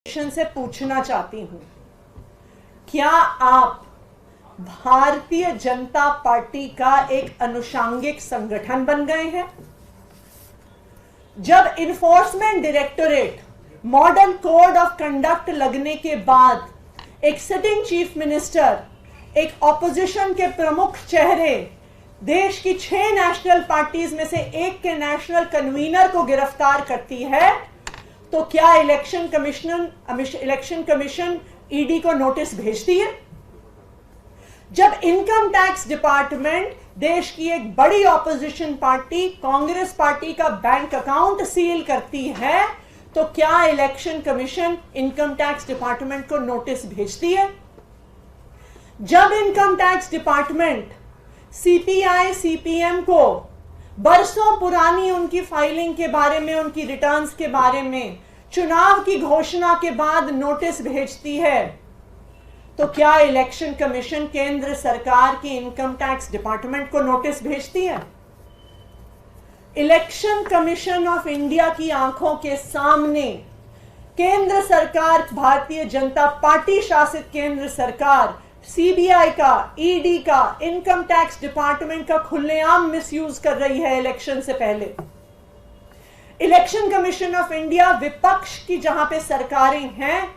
से पूछना चाहती हूं, क्या आप भारतीय जनता पार्टी का एक अनुषांगिक संगठन बन गए हैं? जब enforcement directorate model code of conduct लगने के बाद एक सिटिंग चीफ मिनिस्टर, एक ऑपोजिशन के प्रमुख चेहरे, देश की 6 नेशनल पार्टीज में से एक के नेशनल कन्वीनर को गिरफ्तार करती है, तो क्या इलेक्शन कमीशन ईडी को नोटिस भेजती है? जब इनकम टैक्स डिपार्टमेंट देश की एक बड़ी ऑपोजिशन पार्टी कांग्रेस पार्टी का बैंक अकाउंट सील करती है, तो क्या election commission income tax department को नोटिस भेजती है? जब income tax department CPI CPM को बरसों पुरानी उनकी फाइलिंग के बारे में, उनकी रिटर्न्स के बारे में चुनाव की घोषणा के बाद नोटिस भेजती है, तो क्या इलेक्शन कमीशन केंद्र सरकार की इनकम टैक्स डिपार्टमेंट को नोटिस भेजती है? इलेक्शन कमीशन ऑफ इंडिया की आंखों के सामने केंद्र सरकार, भारतीय जनता पार्टी शासित केंद्र सरकार सीबीआई का, ईडी का, इनकम टैक्स डिपार्टमेंट का खुलेआम मिसयूज कर रही है इलेक्शन से पहले। इलेक्शन कमीशन ऑफ इंडिया विपक्ष की जहां पे सरकारें हैं,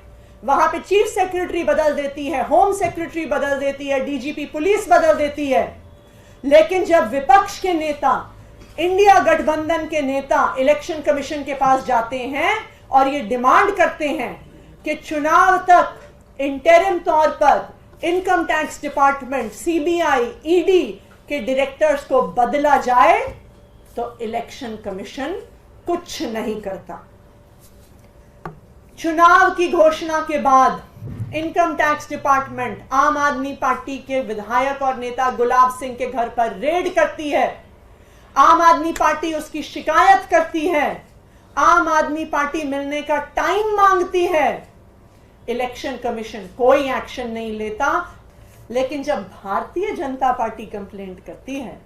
वहां पे चीफ सेक्रेटरी बदल देती है, होम सेक्रेटरी बदल देती है, डीजीपी पुलिस बदल देती है, लेकिन जब विपक्ष के नेता, इंडिया गठबंधन के नेता इलेक्शन कमीशन के पास जाते हैं और ये डिमांड करते हैं कि चुनाव तक इंटरिम तौर पर income tax department, CBI, ED के डायरेक्टर्स को बदला जाए, तो इलेक्शन कमीशन कुछ नहीं करता। चुनाव की घोषणा के बाद इनकम टैक्स डिपार्टमेंट आम आदमी पार्टी के विधायक और नेता गुलाब सिंह के घर पर रेड करती है। आम आदमी पार्टी उसकी शिकायत करती है, आम आदमी पार्टी मिलने का टाइम मांगती है। इलेक्शन कमीशन कोई एक्शन नहीं लेता, लेकिन जब भारतीय जनता पार्टी कंप्लेंट करती है,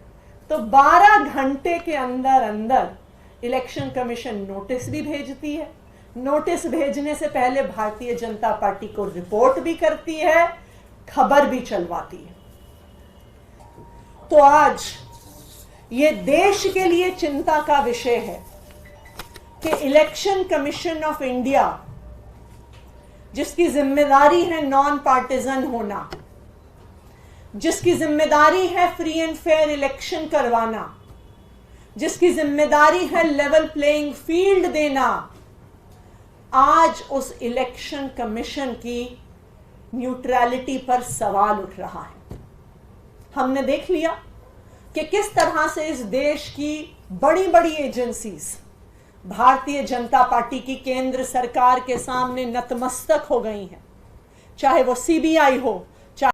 तो 12 घंटे के अंदर अंदर इलेक्शन कमीशन नोटिस भी भेजती है। नोटिस भेजने से पहले भारतीय जनता पार्टी को रिपोर्ट भी करती है, खबर भी चलवाती है। तो आज ये देश के लिए चिंता का विषय है कि इलेक्शन कमीशन ऑफ इंडिया, जिसकी जिम्मेदारी है नॉन पार्टिजन होना, जिसकी जिम्मेदारी है फ्री एंड फेयर इलेक्शन करवाना, जिसकी जिम्मेदारी है लेवल प्लेइंग फील्ड देना, आज उस इलेक्शन कमीशन की न्यूट्रलिटी पर सवाल उठ रहा है। हमने देख लिया कि किस तरह से इस देश की बड़ी बड़ी एजेंसीज भारतीय जनता पार्टी की केंद्र सरकार के सामने नतमस्तक हो गई हैं, चाहे वो सीबीआई हो,